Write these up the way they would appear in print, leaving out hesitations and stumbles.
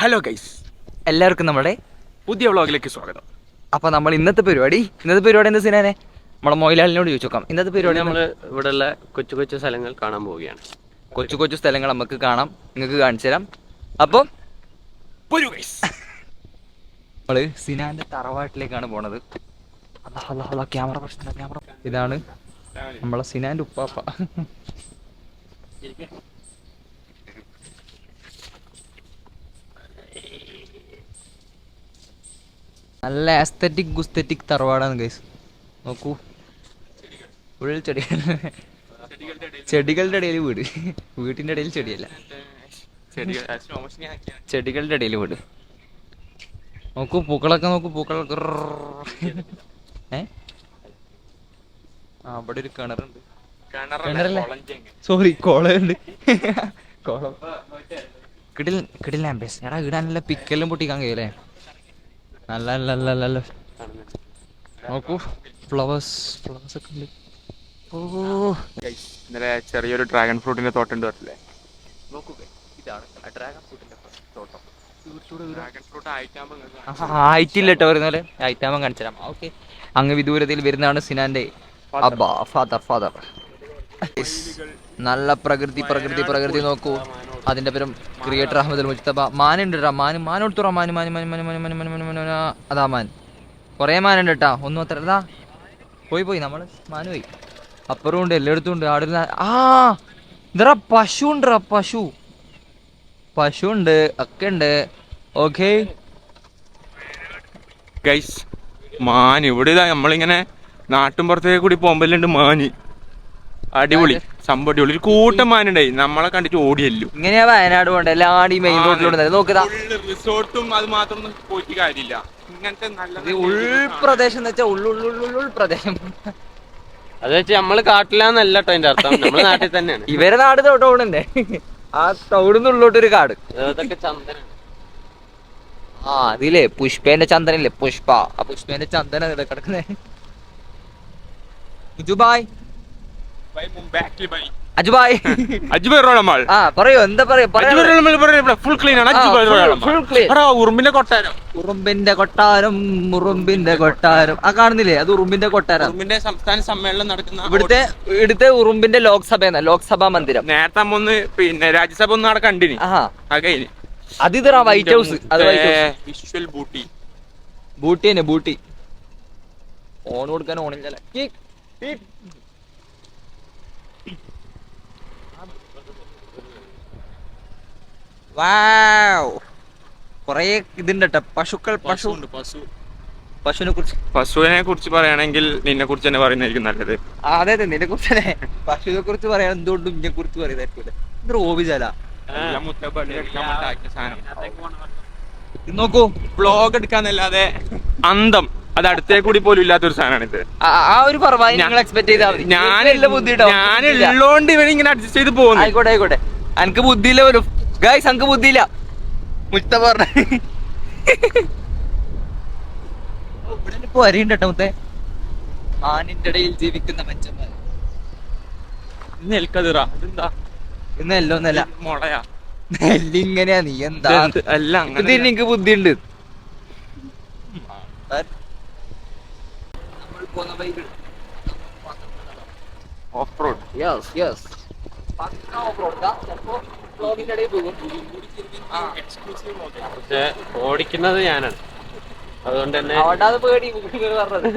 Hello guys, എല്ലാവർക്കും നമ്മുടെ പുതിയ വ്ളോഗിലേക്ക് സ്വാഗതം. അപ്പോൾ നമ്മൾ ഇന്നത്തെ പരിപാടി എന്താ സിനാനെ നമ്മളെ മൊയിലാളിനോട് ചോദിച്ചു നോക്കാം. ഇന്നത്തെ പരിപാടി നമ്മൾ ഇവിടെയുള്ള കൊച്ചു കൊച്ചു സ്ഥലങ്ങൾ കാണാൻ പോവുകയാണ്. കൊച്ചു സ്ഥലങ്ങൾ നമുക്ക് കാണാം, നിങ്ങൾക്ക് കാണിച്ചു തരാം. അപ്പം പോരൂ ഗൈസ്. നമ്മള് സിനാന്റെ തറവാട്ടിലേക്കാണ് പോണത്. ക്യാമറ ക്യാമറ ഇതാണ് നമ്മളെ സിനാന്റെ ഉപ്പാപ്പ. നല്ല ആസ്തറ്റിക് തറവാടാണ് ഗൈസ്. നോക്കൂ, ഉള്ളിൽ ചെടികളുടെ ഇടയിൽ വീട്. വീട്ടിന്റെ ഇടയിൽ ചെടിയല്ല, ചെടികളുടെ ഇടയിൽ വീട്. നോക്കൂ പൂക്കളൊക്കെ നോക്കൂ, പൂക്കളൊക്കെ. അവിടെ ഒരു കിണറുണ്ട്. കിണറല്ലേ, സോറി, കോളമുണ്ട്. കോളം കിടിൽ ആംബിയൻസ്. എടാ ഇവിടെ നല്ല പിക്കെല്ലാം പൊട്ടിക്കാൻ കഴിയല്ലേ. നല്ല നോക്കൂ, ഫ്ലവേഴ്സ് ഒക്കെ ഉണ്ട്. ഇന്നലെ ചെറിയൊരു ഡ്രാഗൺ ഫ്രൂട്ടിന്റെ തോട്ടം പറഞ്ഞില്ലേ? നോക്കൂ, ഇതാണ് ഡ്രാഗൺ ഫ്രൂട്ടിന്റെ തോട്ടം. ഡ്രാഗൺ ഫ്രൂട്ട് ആയിട്ടില്ല കേട്ടോ, വരുന്നപോലെ ആയിട്ടാകുമ്പോൾ കാണിച്ചു തരാം. ഓക്കെ, അങ്ങ് വിദൂരതയിൽ വരുന്നതാണ് സിനാന്റെ ഫാദർ. നല്ല പ്രകൃതി നോക്കൂ. അതിന്റെ പേരും ക്രിയേറ്റർ അഹമ്മദ് മുജ്തബ. മാനുണ്ട് കേട്ടോ, മാനോടുത്തുറ അതാ മാൻ. കൊറേ മാനുണ്ട് കേട്ടാ, ഒന്നും അത്ര ഇതാ പോയി നമ്മള് മാന് പോയി. അപ്പുറം ഉണ്ട്, എല്ലായിടത്തും ഉണ്ട്. ആടെ ഇതറ പശു ഉണ്ട്, ഒക്കെ ഉണ്ട്. ഓക്കെ ഗൈസ്, മാൻ ഇവിടെ നമ്മളിങ്ങനെ നാട്ടുമ്പുറത്തേക്ക് കൂടി പോകുമ്പോഴുണ്ട് മാന്. അടിപൊളി സംഭവം, അടിപൊളി. ഒരു കൂട്ടം മാനുണ്ടായി, നമ്മളെ കണ്ടിട്ട് ഓടിയല്ലോ. ഇങ്ങനെയാ വയനാട് പോണ്ടേ, എല്ലാം ഈ മെയിൻ റോഡിലൂടെ നോക്കുക. റിസോർട്ടും അത് മാത്രം പോയിട്ട് കാര്യമില്ല. ഇങ്ങനത്തെ നല്ല ഉൾപ്രദേശം എന്ന് വെച്ചാൽ ഉൾപ്രദേശം. അത് വെച്ച് നമ്മള് കാട്ടിലാന്നല്ല കേട്ടോ അതിന്റെ അർത്ഥം, നമ്മള് നാട്ടിൽ തന്നെയാണ്. ഇവരെ നാട് ടൗണല്ലേ, ആ ടൗണിന്ന് ഉള്ളോട്ടൊരു കാട്. അതൊക്കെ ചന്ദനാണ്. അതില്ലേ പുഷ്പേന്റെ ചന്ദനല്ലേ, പുഷ്പ. ആ പുഷ്പേന്റെ ചന്ദന കിടക്കുന്നേ. അജുബായ് പറയൂ, എന്താ പറയാ? ഉറുമ്പിന്റെ കൊട്ടാരം ആ കാണുന്നില്ലേ, അത് ഉറുമ്പിന്റെ കൊട്ടാരം. സംസ്ഥാന സമ്മേളനം നടക്കുന്ന ഇവിടുത്തെ ഉറുമ്പിന്റെ ലോക്സഭാ മന്ദിരം. നേരത്തെ പിന്നെ രാജ്യസഭ ഒന്നും അവിടെ കണ്ടിനി. അതിതറ വൈറ്റ് ഹൗസ്. വിഷ്വൽ ബൂട്ടി ഓൺ കൊടുക്കാൻ ഓണില്ലല്ലേ. കൊറേ ഇതുണ്ട് കേട്ടോ, പശുവിനെ കുറിച്ച് പറയുകയാണെങ്കിൽ നിന്നെ കുറിച്ച് തന്നെ പറയുന്നതായിരിക്കും നല്ലത്. അതെ, നിന്നെ കുറിച്ച് തന്നെ. പശുവിനെ കുറിച്ച് പറയാൻ എന്തുകൊണ്ടും ഇന്നെ കുറിച്ച് പറയുന്നതായിരിക്കും. നോക്കൂ, വ്ളോഗ് എടുക്കാന്നല്ലാതെ അന്തം അത് അടുത്തേ കൂടി പോലും ഇല്ലാത്തൊരു സാധനമാണിത്. ആ ഒരു പറവായി നിങ്ങൾ എക്സ്പെക്ട് ചെയ്താൽ മതി. ഞാനുള്ളോണ്ട് ഇവനിങ്ങനെ അഡ്ജസ്റ്റ് ചെയ്ത് പോകുന്നു. ആയിക്കോട്ടെ, എനിക്ക് ബുദ്ധിയില്ല വരും. ഗൈസ്, എനിക്ക് ബുദ്ധിയില്ല. മുത്ത പറഞ്ഞ വരണ്ടോ മുത്തേ. മാനിന്റെ ഇടയിൽ ജീവിക്കുന്ന മനുഷ്യന്മാർ. ഇന്ന് എല്ലോന്നല്ല, മുളയാ നെല്ലിങ്ങനെയാ. നീ എന്താ എനിക്ക് ബുദ്ധിയുണ്ട്. Off road. പക്ഷെ ഓടിക്കുന്നത് ഞാനാണ്, അതുകൊണ്ട് തന്നെ പേടി പറഞ്ഞത്.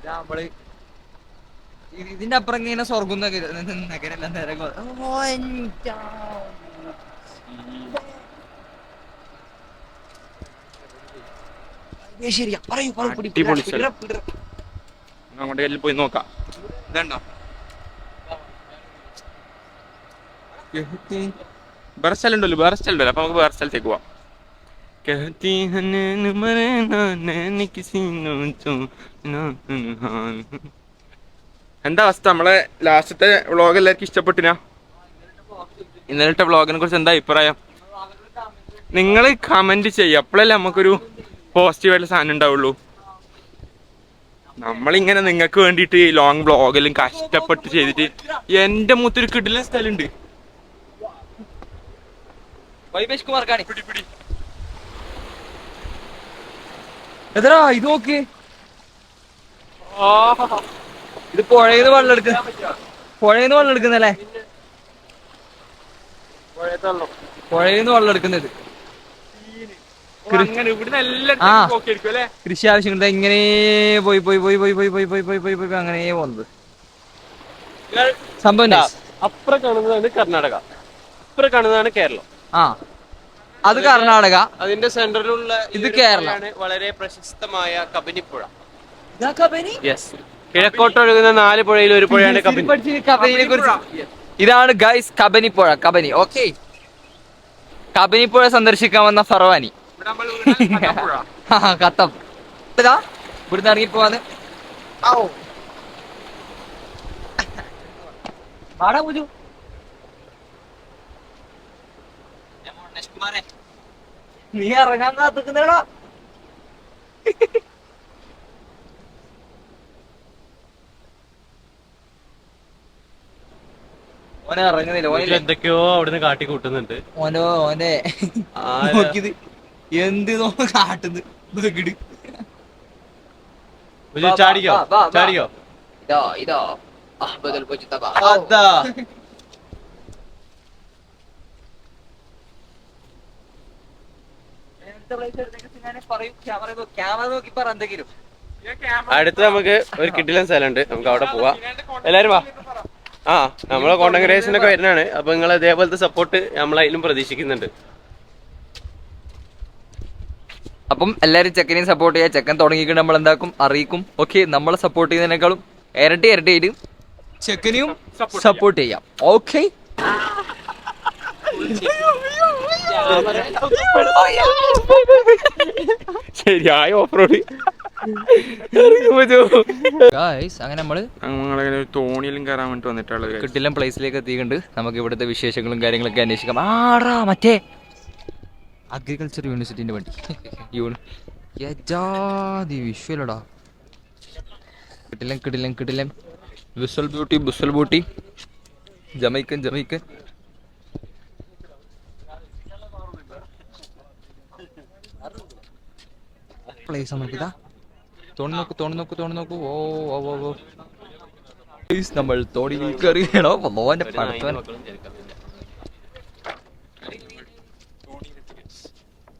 നമ്മള് ഇതിന്റെ അപ്പുറം ഇങ്ങനെ സ്വർഗം നഗരെല്ലാം ശരിയാ. അങ്ങോട്ട് പോയി നോക്കാം. ഇതണ്ടോ വേറെ സ്ഥലമുണ്ടല്ലോ, അപ്പൊ നമുക്ക് വേറെ സ്ഥലത്തേക്ക് പോവാം. എന്താ അവസ്ഥ? നമ്മളെ ലാസ്റ്റത്തെ വ്ളോഗ് എല്ലാവർക്കും ഇഷ്ടപ്പെട്ടിനാ? ഇന്നലത്തെ വ്ളോഗിനെ കുറിച്ച് എന്താ അഭിപ്രായം? നിങ്ങൾ കമന്റ് ചെയ്യുക, അപ്പോഴല്ലേ നമുക്കൊരു പോസിറ്റീവായിട്ടുള്ള സാധനം ഉണ്ടാവുള്ളൂ. നമ്മളിങ്ങനെ നിങ്ങൾക്ക് വേണ്ടിയിട്ട് ലോങ് വ്ളോഗെല്ലാം കഷ്ടപ്പെട്ട് ചെയ്തിട്ട് എന്റെ മൂത്തൊരു കിടിലൻ സ്ഥലമുണ്ട്. എത്ര ഇത് നോക്ക്, ഇത് പുഴയിന്ന് വെള്ളം എടുക്കുന്ന, പുഴയിന്ന് വെള്ളം എടുക്കുന്നല്ലേ, പുഴയിന്ന് വെള്ളം എടുക്കുന്നത്. ആ കൃഷി ആവശ്യങ്ങൾ ഇങ്ങനെ പോയി പോയി പോയി പോയി പോയി പോയി പോയി പോയി പോയി പോയി അങ്ങനെ പോകുന്നത് സംഭവം. അപ്പുറം കാണുന്നതാണ് കർണാടക, ഇപ്പുറം കാണുന്നതാണ് കേരളം. ആ അത് കർണാടക, അതിന്റെ സെന്ററിലുള്ള ഇത് കേരളം. വളരെ പ്രശസ്തമായ കബനിപ്പുഴ. യെസ്, കിഴക്കോട്ട് ഒഴുകുന്ന 4 പുഴയിൽ ഒരു പുഴയാണ് കബനിയെ കുറിച്ച്. ഇതാണ് ഗൈസ് കബനിപ്പുഴ. കബനി, ഓക്കെ. കബനിപ്പുഴ സന്ദർശിക്കാൻ വന്ന ഫർവാനി കത്തം ഇവിടുന്ന് ഇറങ്ങിപ്പോവാന്ന്. നീ ഇറങ്ങാൻ കാത്തിക്കുന്നേടാ. ഓനെ ഇറങ്ങുന്നില്ല, ഓനെ എന്തൊക്കെയോ അവിടുന്ന് കാട്ടി കൂട്ടുന്നുണ്ട്. ഓനെ നോക്കിയത് എന്ത് കാട്ടുന്നത്. ചാടിക്കോ ചാടിക്കോ. ഇതോ അതാ അടുത്ത് നമുക്ക് ഒരു കിടിലൻ സ്ഥലമുണ്ട്, നമുക്ക് അവിടെ പോവാം. എല്ലാരും വാ. ആ നമ്മളെ കോണ്ടന്റ് ക്രിയേഷൻ ഒക്കെ വരുന്നതാണ്. അപ്പൊ നിങ്ങൾ ഇതേപോലത്തെ സപ്പോർട്ട് നമ്മളതിലും പ്രതീക്ഷിക്കുന്നുണ്ട്. അപ്പം എല്ലാരും ചെക്കനെയും സപ്പോർട്ട് ചെയ്യാം. ചെക്കൻ തുടങ്ങിയിട്ട് നമ്മൾ എന്താക്കും അറിയിക്കും. ഓക്കെ, നമ്മളെ സപ്പോർട്ട് ചെയ്യുന്നതിനേക്കാളും ഇരട്ടി ആയിട്ട് ചെക്കനെയും സപ്പോർട്ട് ചെയ്യാം. ഓക്കെ, ശരിയായ ഓഫറോഡ്. അങ്ങനെ നമ്മള് തോണിയിലും കയറാൻ വേണ്ടി വന്നിട്ടുള്ളത് കിട്ടില്ല പ്ലേസിലേക്ക് എത്തിയിട്ടുണ്ട്. നമുക്ക് ഇവിടുത്തെ വിശേഷങ്ങളും കാര്യങ്ങളൊക്കെ അന്വേഷിക്കാം. ആടാ മറ്റേ അഗ്രികൾച്ചർ യൂണിവേഴ്സിറ്റിന്റെ വണ്ടി യജാതി വിഷ്വലടാ. കിട്ടില്ല കിട്ടില്ല കിട്ടില്ല. ബുസൽ ബ്യൂട്ടി ജമൈക്കൻ പ്ലേസ് നോക്കിതാ. തോണി നോക്കൂ. ഓ നമ്മൾ തോണിയിൽ കയറിയണോ മോന്റെ പടത്തവൻ.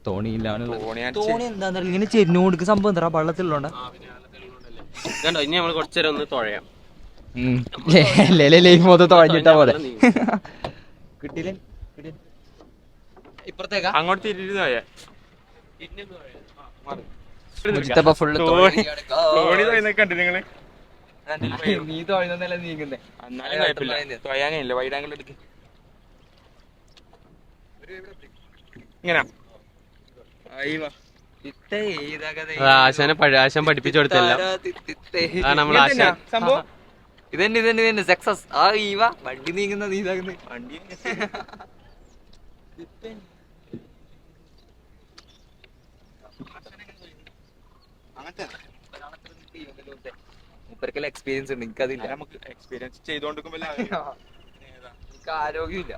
തോണിയിലാണ്. തോണി എന്താന്ന് ഇങ്ങനെ ചെരിഞ്ഞു കൊടുക്കുക സംഭവം എന്താ വള്ളത്തിലുള്ളോണ്ട. ഇനി നമ്മൾ കുറച്ചേരം ഒന്ന് തുഴയാം. ലൈഫ് മൊത്തം തുഴഞ്ഞിട്ടാ പോലെ. കിട്ടിയില്ലേ ഇപ്പുറത്തേക്കാ അങ്ങോട്ട് തിരിഞ്ഞു. ഫുള്ള് കണ്ടു നിങ്ങള്. നീ തുഴയുന്നല്ല നീങ്ങുന്നേ. എന്നാലും കുഴപ്പമില്ല, തൊയാനില്ല. വൈഡാങ്കിൾ എടുക്ക്. ഇങ്ങനെ ആശാൻ പഠിപ്പിച്ചു കൊടുത്തല്ല. സംഭവം ഇതന്നെ സക്സസ്. ആ ഈവ വണ്ടി നീങ്ങുന്ന നീ ഇതാകുന്ന വണ്ടി. മൂപ്പർക്കെല്ലാം എക്സ്പീരിയൻസ് ഉണ്ട്, എനിക്കതില്ല. നമുക്ക് എക്സ്പീരിയൻസ് ചെയ്തോണ്ടിരിക്കുമ്പോ എനിക്ക് ആരോഗ്യമില്ല.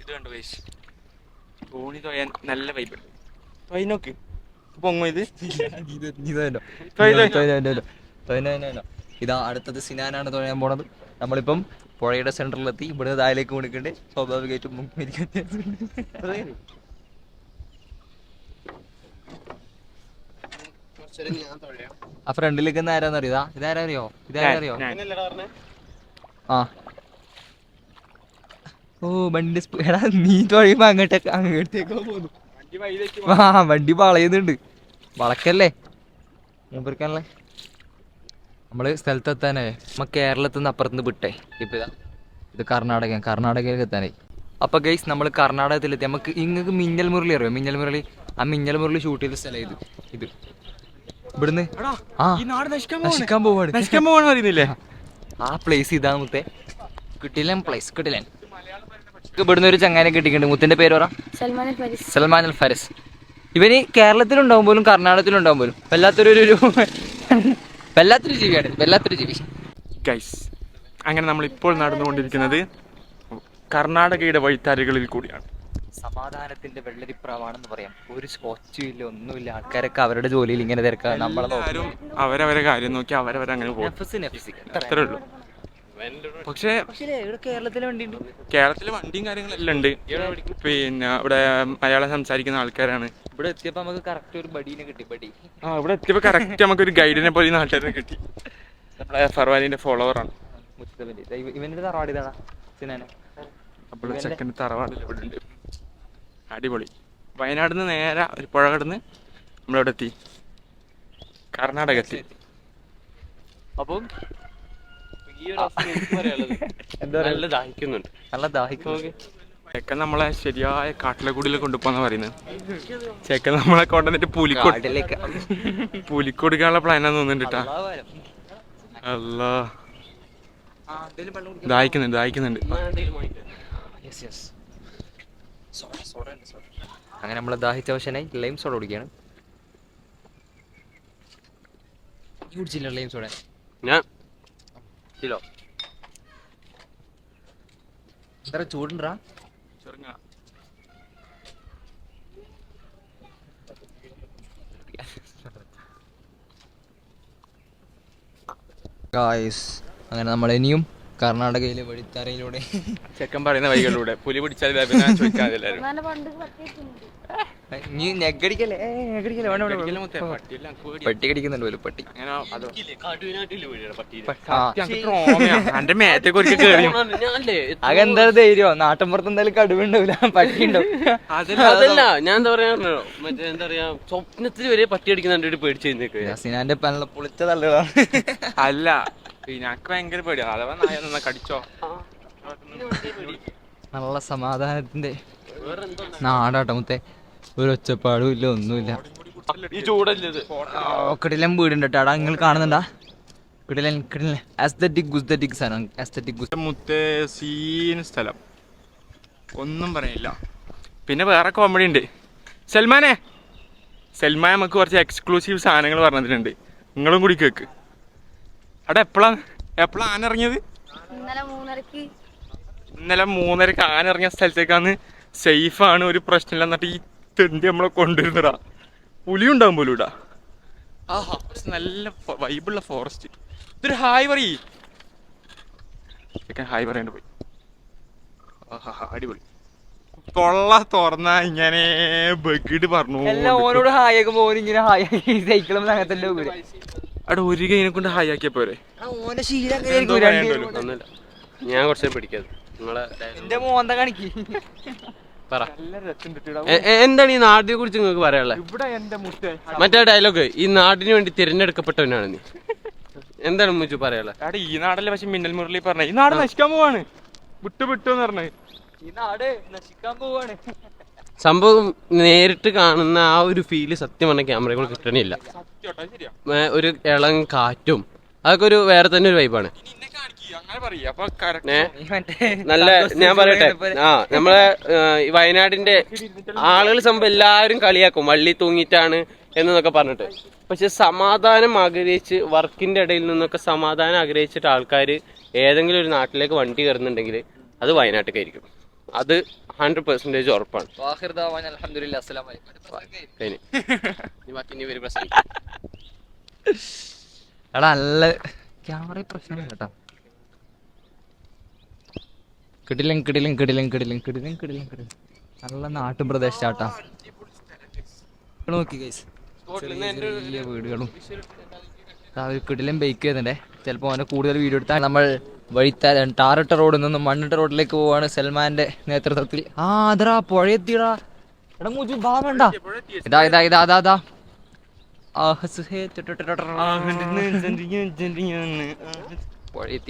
ഇത് കണ്ടു ഗൈസ്, തോണി തൊയാൻ നല്ല വൈബ്. തൊയ്നോക്ക് പൊങ്ങോ ഇത്. ഇതാ അടുത്തത് സിനാനാണ് തൊഴയാൻ പോണത്. നമ്മളിപ്പം പുഴയുടെ സെന്ററിലെത്തി. ഇവിടുന്ന് താഴേക്ക് കൊടുക്കണ്ടേ സ്വാഭാവികമായിട്ടും ആ ഫ്രണ്ടിലേക്ക് ആരാന്നറിയോ? ഇതാരറിയോ? ആ ഓ വണ്ടി എടാ നീ തൊഴിയുമ്പോ അങ്ങോട്ടേക്കോ പോന്നു. ആ വണ്ടി വളയുന്നുണ്ട്. വളക്കല്ലേ മൂപ്പർക്കല്ലേ. നമ്മള് സ്ഥലത്തെത്താനായി. നമ്മ കേരളത്തിൽ നിന്ന് അപ്പുറത്തുനിന്ന് വിട്ടേ. ഇപ്പൊ ഇത് കർണാടകയിലേക്ക് എത്താനായി. അപ്പൊ ഗൈസ് നമ്മൾ കർണാടകത്തിലെത്തി. നമുക്ക് ഇങ്ങക്ക് മിന്നൽ മുരളി അറിയോ? മിന്നൽ മുരളി. ആ മിന്നൽ മുരളി ഷൂട്ട് ചെയ്ത സ്ഥലം ഇത് ഇവിടുന്ന് നശിക്കാൻ പോവാണ്. ആ പ്ലേസ് ഇതാണ് മുത്തേ. കിട്ടില്ല പ്ലേസ് കിട്ടില്ല. ഇവിടുന്ന് ഒരു ചങ്ങാനെ കിട്ടിയിട്ടുണ്ട്. മുത്തിന്റെ പേര് പറ. സൽമാൻ അൽ ഫാരിസ്. ഇവന് കേരളത്തിലുണ്ടാവും പോലും കർണാടകത്തിലുണ്ടാവും പോലും. വല്ലാത്തൊരു ജീവിയാണ്. വല്ലാത്തൊരു ജീവി ഗൈസ്. അങ്ങനെ നമ്മൾ ഇപ്പോൾ നടന്നുകൊണ്ടിരിക്കുന്നത് കർണാടകയുടെ വഴിത്താരകളിൽ കൂടിയാണ്. സമാധാനത്തിന്റെ വെള്ളരിപ്രാവാണെന്ന് പറയാം. ഒരു സ്കോച്ചും ഇല്ല, ഒന്നുമില്ല. ആൾക്കാരൊക്കെ അവരുടെ ജോലിയിൽ ഇങ്ങനെ തിരക്കാ. നമ്മളെ ആരും അവരവരെ കാര്യം നോക്കി അവരവരങ്ങനെ പോകും. അത്രേ ഉള്ളൂ. പക്ഷേ ഇവിടെ കേരളത്തിലെ വണ്ടിയുണ്ട്. കേരളത്തിലെ വണ്ടിയും കാര്യങ്ങളെല്ലാം ഉണ്ട്. പിന്നെ ഇവിടെ മലയാളം സംസാരിക്കുന്ന ആൾക്കാരാണ്. ഇവിടെ എത്തിയപ്പോ നമുക്ക് കറക്റ്റ് ഒരു ബഡീനെ കിട്ടി. ബഡി ഇവിടെ എത്തിയപ്പോ കറക്റ്റ് നമുക്കൊരു ഗൈഡിനെ പോലെ നാട്ടുകാരെ കിട്ടി. നമ്മളെ ഫർവാനിന്റെ ഫോളോവറാണ്. ഇവന്റെ തറവാട് ഇതാടാ സിനാനെ. അപ്പോൾ ചെക്കൻ്റെ തറവാടിൽ ഇവിടെ ഉണ്ട്. അടിപൊളി. വയനാട് നിന്ന് നേരെ ഒരു പുഴ കടന്ന് നമ്മളിവിടെ എത്തി, കർണാടക എത്തി. അപ്പം ഈ ഒരു അവസ്ഥ എനിക്ക് പറയാനുള്ളത് നല്ല ദാഹിക്കുന്നുണ്ട്. നല്ല ദാഹിക്കും. ചെക്കൻ നമ്മളെ ശരിയായ കാട്ടിലക്കൂടിയിൽ കൊണ്ടുപോകാന്ന് പറയുന്നത്. ചെക്കൻ നമ്മളെ കൊണ്ടുവന്നിട്ട് പുലിക്കോട് എടുക്കാനുള്ള പ്ലാനാന്ന് തോന്നുന്നുണ്ട് കേട്ടാ. അല്ലാ ദാഹിക്കുന്നുണ്ട്. അങ്ങനെ നമ്മള് ദാഹിച്ചവശനായി ലൈം സോഡ കുടിക്കുകയാണ്. കുടിച്ചില്ല ലൈം സോഡ ഞാൻ കിലോ എത്ര ചൂടുണ്ടാ? അങ്ങനെ നമ്മൾ ഇനിയും കർണാടകയിലെ വഴിത്തറയിലൂടെ ചെക്കൻ പറയുന്ന വഴികളിലൂടെ പുലി പിടിച്ചാൽ ചോദിക്കാൻ എല്ലാവരും നീ നെഗടിക്കല്ലേ? പട്ടി കടിക്കുന്നുണ്ട് പോലും. പട്ടി എന്റെ മേത്തേക്ക് ഒരിക്കൽ കേറി. അതെന്താ ധൈര്യം? നാട്ടിൻപുറത്ത് എന്തായാലും കടുവുണ്ടാവില്ല, പട്ടി ഉണ്ടാവും. അതല്ല ഞാൻ എന്താ പറയാ, മറ്റേ എന്താ പറയാ, സ്വപ്നത്തിൽ വരെ പട്ടി അടിക്കുന്ന പേടിച്ചു. സിനാന്റെ പല പൊളിച്ച തള്ളുകളാണ്. അല്ല ഞങ്ങക്ക് ഭയങ്കര പേടിയാണ്. അഥവാ നായ നിന്നാ കടിച്ചോ. നല്ല സമാധാനത്തിന്റെ നാടാട്ടോ മുത്തേ. ഒരു ഒച്ചപ്പാടും ഇല്ല, ഒന്നുമില്ല. ഈ ചൂടല്ലേ കിടിലൻ വീടുണ്ട് കേട്ടോ. നിങ്ങൾ കാണുന്നുണ്ടാ? കിടിലൻ കിടിലൻ അസ്തറ്റിക് സാധനം. മുത്തേ സീൻ സ്ഥലം, ഒന്നും പറയില്ല. പിന്നെ വേറെ കോമഡി ഉണ്ട്. സൽമാൻ നമുക്ക് കുറച്ച് എക്സ്ക്ലൂസീവ് സാധനങ്ങൾ പറഞ്ഞിട്ടുണ്ട്. നിങ്ങളും കൂടി കേക്ക്. അവിടെ എപ്പോഴാ ആന ഇറങ്ങിയത്? ഇന്നലെ 3:30 ആന ഇറങ്ങിയ സ്ഥലത്തേക്കാണ്. സേഫാണ്, ഒരു പ്രശ്നമില്ല. എന്നിട്ട് ഈ തെണ്ടി നമ്മളെ കൊണ്ടുവരുന്നടാ. പുലി ഉണ്ടാവും പോലും ഇടാ. ആഹാ നല്ല വൈബുള്ള ഫോറസ്റ്റ്. ഇതൊരു ഹായ് പറയ്. ഹായ് പറയാണ്ട് പോയി. ആഹാ അടിപൊളി. തൊള്ള തുറന്ന ഇങ്ങനെ ബഗിഡ് പറഞ്ഞു. ഓനോട് ഹായ് ഒക്കെ പോലും ഇങ്ങനെ ഹായ് സൈക്കിളും അങ്ങനത്തെ അവിടെ ഒരു കൈനെ കൊണ്ട് ഹായ് ആക്കിയ പോരെ. ഞാൻ കുറച്ച് പിടിക്കാതെ എന്താണ് ഈ നാടിനെ കുറിച്ച് നിങ്ങൾക്ക് പറയാനുള്ളത്? മറ്റേ ഡയലോഗ്, ഈ നാടിന് വേണ്ടി തിരഞ്ഞെടുക്കപ്പെട്ടവനാണ് നീ. എന്താണ് മുച്ചു പറയാനുള്ളത്? ഈ നാടല്ലേ പക്ഷെ മിന്നൽ മുരളി പറഞ്ഞ ഈ നാട് നശിക്കാൻ പോവാണ്, വിട്ടുന്ന് പറഞ്ഞത്. ഈ നാട് നശിക്കാൻ പോവാണ്. സംഭവം നേരിട്ട് കാണുന്ന ആ ഒരു ഫീല് സത്യം പറഞ്ഞ ക്യാമറകൾ കിട്ടണില്ല. ഒരു ഇളം കാറ്റും അതൊക്കെ ഒരു വേറെ തന്നെ ഒരു വൈബാണ്. നല്ല ഞാൻ പറയട്ടെ, നമ്മളെ വയനാടിന്റെ ആളുകൾ സംഭവം എല്ലാവരും കളിയാക്കും വള്ളി തൂങ്ങിയിട്ടാണ് എന്നൊക്കെ പറഞ്ഞിട്ട്. പക്ഷെ സമാധാനം ആഗ്രഹിച്ച് വർക്കിന്റെ ഇടയിൽ നിന്നൊക്കെ സമാധാനം ആഗ്രഹിച്ചിട്ട് ആൾക്കാർ ഏതെങ്കിലും ഒരു നാട്ടിലേക്ക് വണ്ടി കയറുന്നുണ്ടെങ്കിൽ അത് വയനാട്ടിലേക്കായിരിക്കും. അത് 100% ഉറപ്പാണ്. നല്ല ക്യാമറ പ്രശ്നം കേട്ടോ. കിടിലൻ നല്ല നാട്ടും പ്രദേശാട്ടാ. നോക്കി ഗൈസ്, വലിയ വീടുകളും കിടിലൻ ബൈക്ക് ചെയ്യുന്നുണ്ടേ. ചിലപ്പോൾ അവനെ കൂടുതൽ വീഡിയോ എടുത്താൽ നമ്മൾ ടാറിട്ട റോഡിൽ നിന്നും മണ്ണിട്ട റോഡിലേക്ക് പോവാണ് സൽമാന്റെ നേതൃത്വത്തിൽ. അതറാ പുഴയെത്തിടാ. എടാ മുജു ഭാവണ്ട. ഇതാ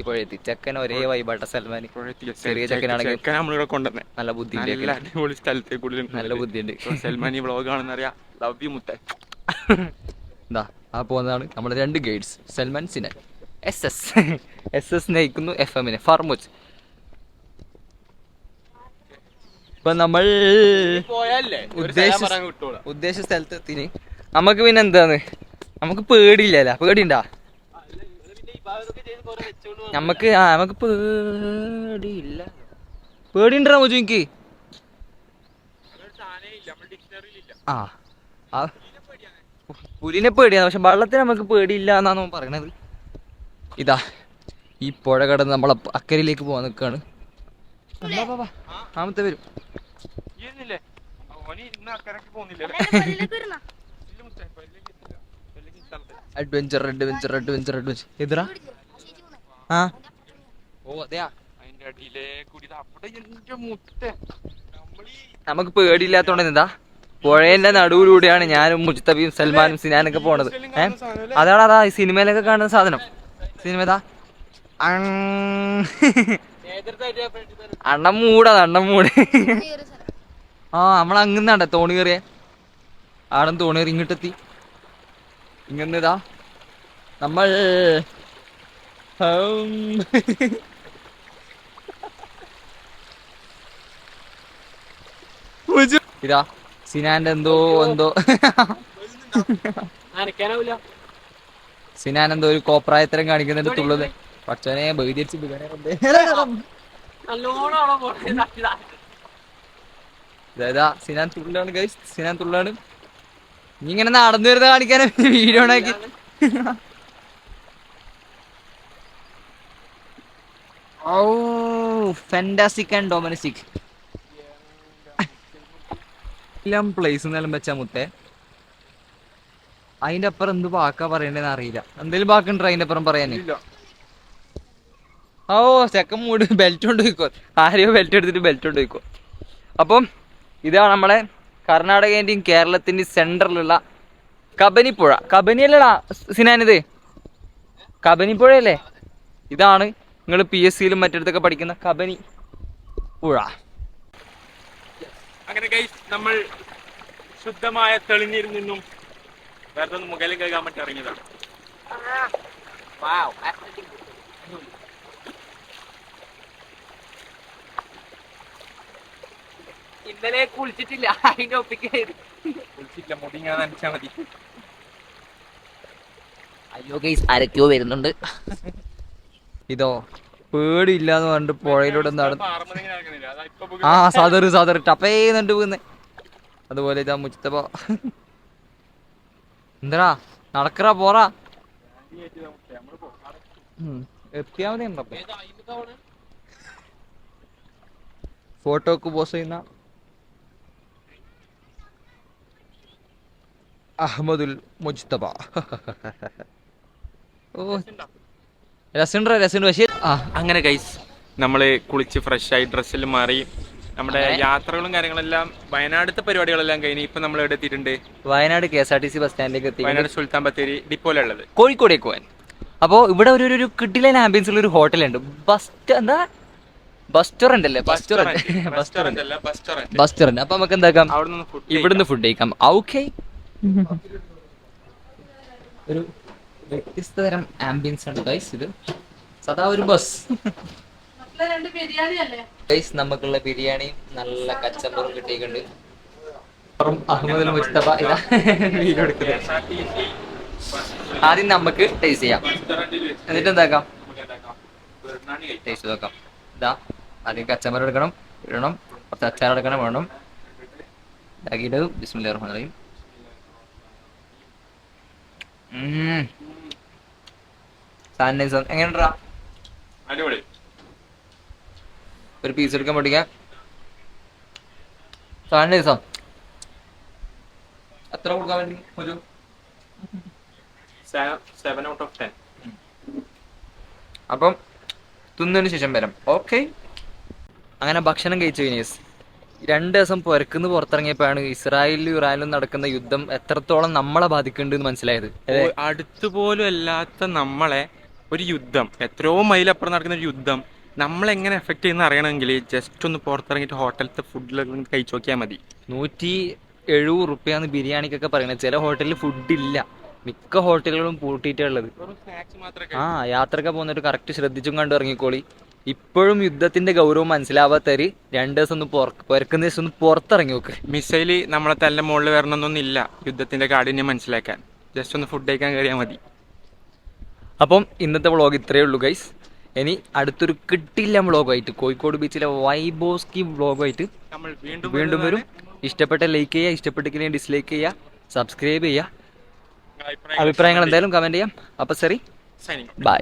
പുഴയെത്തി. ചെക്കൻ ഒരേ വൈബാട്ട സൽമാൻ. ചെറിയ ചെക്കനാണെങ്കിൽ നല്ല ബുദ്ധിയുണ്ട്. നല്ല ബുദ്ധിയുണ്ട്. സൽമാൻ ഈ വ്ളോഗ് ആണെന്നറിയാം. ലവ് യു മുത്തേ. എന്താ ആ പോകുന്നതാണ് നമ്മുടെ 2 ഗൈഡ്സ്, സൽമാൻ സിനാൻ. SS നയിക്കുന്നു FM-നെ ഫർമുച്ച്. ഇപ്പൊ നമ്മൾ ഉദ്ദേശ സ്ഥലത്തെത്തിന്. നമുക്ക് പിന്നെ എന്താന്ന്, നമുക്ക് പേടിയില്ലല്ല. പേടിണ്ടാ? നമുക്ക് പേടിയില്ല. പേടിണ്ടാ മോജു? എനിക്ക് ആ ആ പുലിനെ പേടിയാണ്, പക്ഷെ വെള്ളത്തിന് നമുക്ക് പേടിയില്ല എന്നാണ് അവൻ പറയണത്. ഇതാ ഈ പുഴ കടന്ന് നമ്മളെ അക്കരയിലേക്ക് പോകാൻ നിൽക്കുകയാണ്. ആമത്തെ വരും. അഡ്വഞ്ചർ അഡ്വഞ്ചർ അഡ്വഞ്ചർ അഡ്വഞ്ചർ എതിരാ. ആ ഓ അതെയാ, നമുക്ക് പേടിയില്ലാത്തോണ്ട് എന്താ പുഴേന്റെ നടുവിലൂടെയാണ് ഞാനും മുജ്തബിയും സൽമാനും സിനാനൊക്കെ പോണത്. അതാണ് അതാ ഈ സിനിമയിലൊക്കെ കാണുന്ന സാധനം. സിനിമ ഇതാ അണ്ണം മൂടാ, അണ്ണം മൂട്. ആ നമ്മളങ്ങന്നാണ്ട തോണി കയറിയ ആടം തോണി കയറി ഇങ്ങോട്ടെത്തി. ഇങ്ങന്നിതാ നമ്മൾ ഇതാ സിനാന്റെ എന്തോ സിനാൻ എന്തോ ഒരു കോപ്രായത്തരം കാണിക്കുന്നുണ്ട് തുള്ളത്. പക്ഷനെ ബഹിരിച്ച് സിനാൻ തുള്ളാണ് ഗൈസ്, സിനാൻ തുള്ളാണ്. നീ ഇങ്ങനെ നടന്നു വരുന്നത് കാണിക്കാനും വീഡിയോ ഉണ്ടാക്കി. ഓ ഫാന്റാസ്റ്റിക് ആൻഡ് ഡൊമസ്റ്റിക് എല്ലാം പ്ലേസ് എന്നെല്ലാം വെച്ചാ മുത്തേ. അതിന്റെ അപ്പുറം എന്ത് വാക്കാ പറയണ്ടെന്ന് അറിയില്ല. എന്തെങ്കിലും വാക്കുണ്ടോ അതിന്റെ അപ്പുറം പറയാന്? ഓ ചെക്കൻ മൂട് ബെൽറ്റ് കൊണ്ട് പോയിക്കോ, ആരെയോ ബെൽറ്റ് എടുത്തിട്ട് ബെൽറ്റ് കൊണ്ട് പോയിക്കോ. അപ്പം ഇതാണ് നമ്മളെ കർണാടകന്റെയും കേരളത്തിന്റെയും സെന്ററിലുള്ള കബനിപ്പുഴ. കബനിയല്ലടാ സിനാനിത്, കബനിപ്പുഴയല്ലേ? ഇതാണ് നിങ്ങൾ PSCയിലും മറ്റിടത്തൊക്കെ പഠിക്കുന്ന കബനി പുഴ. അങ്ങനെ ഗൈസ് നമ്മൾ ശുദ്ധമായ തെളിഞ്ഞിൽ നിന്നും വേറെ മുകളിൽ കേൾക്കാൻ പറ്റി ഇറങ്ങിയതാണ്. ഇന്നലെ കുളിച്ചിട്ടില്ല, അതിന്റെ കുളിച്ചിട്ടില്ല, മുടി ഞാൻ നനച്ചാ മതി. അയ്യോ ഗൈസ് ആരൊക്കെയോ വരുന്നുണ്ട്. ഇതോ പേടിയില്ലാന്ന് പറഞ്ഞിട്ട് പുഴയിലൂടെ നടന്നു. ആ സദർ ടപ്പേന്നുണ്ട് വീന്ന്. അതുപോലെ ഇതാ മുജ്തബ എന്താ നടക്കറാ പോറാ എത്തിയാ മതി. ഫോട്ടോക്ക് പോസ് ചെയ്യുന്ന അഹമ്മദുൽ മുജ്തബ. ഓ രസമുണ്ട് പക്ഷേ. അങ്ങനെ ഗൈസ് നമ്മള് കുളിച്ച് ഫ്രഷ് ആയി ഡ്രസ്സിൽ മാറി നമ്മുടെ യാത്രകളും കാര്യങ്ങളെല്ലാം വയനാടത്തെ പരിപാടികളെല്ലാം കഴിഞ്ഞ് ഇപ്പൊ നമ്മൾ എവിടെ എത്തിയിട്ടുണ്ട്? വയനാട് KSRTC ബസ് സ്റ്റാൻഡിലേക്ക് എത്തി. വയനാട് സുൽത്താൻ ബത്തേരി ഡിപ്പോയിലുള്ളത് കോഴിക്കോടേക്ക് പോകാൻ. അപ്പോൾ ഇവിടെ ഒരു കിഡിലൻ ആംബിയൻസ് ഉള്ള ഒരു ഹോട്ടലുണ്ട്. ബസ്റ്റോറന്റ് അല്ലേ? ബസ്റ്റോറന്റ്. അപ്പൊ നമുക്ക് എന്താക്കാം, ഇവിടുന്ന് ഫുഡ് കഴിക്കാം. ഓക്കെ, ഒരു വ്യത്യസ്ത തരം ആംബിയൻസ് ആണ് ഗൈസ്. ഇത് സദാ ഒരു ബസ്. ഗൈസ് നമുക്കുള്ള ബിരിയാണിയും നല്ല കച്ചമ്പറും കിട്ടിയിട്ടുണ്ട്. അഹമ്മദ് മുസ്തഫ ഇതാ വീഡിയോ എടുക്കുന്നത്. ആദ്യം നമുക്ക് ടേസ്റ്റ് ചെയ്യാം, എന്നിട്ട് എന്താക്കാം ടേസ്റ്റ് നോക്കാം. ഇതാ ആദ്യം കച്ചമ്പർ എടുക്കണം, ഇടണം, കുറച്ച് അച്ചാർ എടുക്കണം, വേണം ഇതാക്കിയിട്ട് ബിസ്മില്ലാഹിർ റഹ്മാനിർ റഹീം. എങ്ങനെയാ? അടിപൊളി. ഒരു പീസ് എടുക്കാൻ പഠിക്കാം. സാധനം എത്ര കൊടുക്കാൻ വേണ്ടി? ഒരു 7 out of 10. അപ്പം തിന്നതിന് ശേഷം വരാം. ഓക്കെ, അങ്ങനെ ഭക്ഷണം കഴിച്ചു. വിനീസ് 2 ദിവസം പുറക്കുന്ന് പുറത്തിറങ്ങിയപ്പോഴാണ് ഇസ്രായേലിലും ഇറാനിലും നടക്കുന്ന യുദ്ധം എത്രത്തോളം നമ്മളെ ബാധിക്കുന്നുണ്ട് മനസ്സിലായത്. അടുത്തുപോലും അല്ലാത്ത നമ്മളെ ഒരു യുദ്ധം, എത്രയോ മൈലപ്പുറം നടക്കുന്ന ഒരു യുദ്ധം നമ്മളെങ്ങനെ എഫക്ട് ചെയ്യുന്ന അറിയണമെങ്കിൽ ജസ്റ്റ് ഒന്ന് പുറത്തിറങ്ങിയിട്ട് ഹോട്ടലത്തെ ഫുഡിലൊക്കെ കഴിച്ചു നോക്കിയാൽ മതി. 170 റുപ്യാന്ന് ബിരിയാണിക്കൊക്കെ പറയുന്നത്. ചില ഹോട്ടലിൽ ഫുഡില്ല, മിക്ക ഹോട്ടലുകളും പൂട്ടിയിട്ടുള്ളത്. യാത്രക്ക് പോകുന്നവർ കറക്റ്റ് ശ്രദ്ധിച്ചും കണ്ടു ഇറങ്ങിക്കോളി. ഇപ്പോഴും യുദ്ധത്തിന്റെ ഗൗരവം മനസ്സിലാവാത്തവര് 2 ദിവസം ഒന്ന് പുറക്കുന്ന ദിവസം ഒന്ന് പുറത്തിറങ്ങി നോക്ക്. മിസൈല് നമ്മളെ തല്ല മുകളിൽ വരണമെന്നൊന്നുമില്ല യുദ്ധത്തിന്റെ കാഠിന്യം മനസ്സിലാക്കാൻ. ജസ്റ്റ് ഒന്ന് ഫുഡ് കഴിക്കാൻ കയറിയാൽ മതി. അപ്പം ഇന്നത്തെ വ്ളോഗ് ഇത്രയേ ഉള്ളൂ ഗൈസ്. ഇനി അടുത്തൊരു കിട്ടില്ല വ്ളോഗായിട്ട്, കോഴിക്കോട് ബീച്ചിലെ വൈബോസ്കി വ്ളോഗായിട്ട് നമ്മൾ വീണ്ടും വരും. ഇഷ്ടപ്പെട്ട ലൈക്ക് ചെയ്യുക, ഇഷ്ടപ്പെട്ടില്ലെങ്കിൽ ഡിസ്ലൈക്ക് ചെയ്യുക, സബ്സ്ക്രൈബ് ചെയ്യുക. അഭിപ്രായങ്ങൾ എന്തായാലും കമൻറ്റ് ചെയ്യാം. അപ്പോൾ ശരി, ബൈ.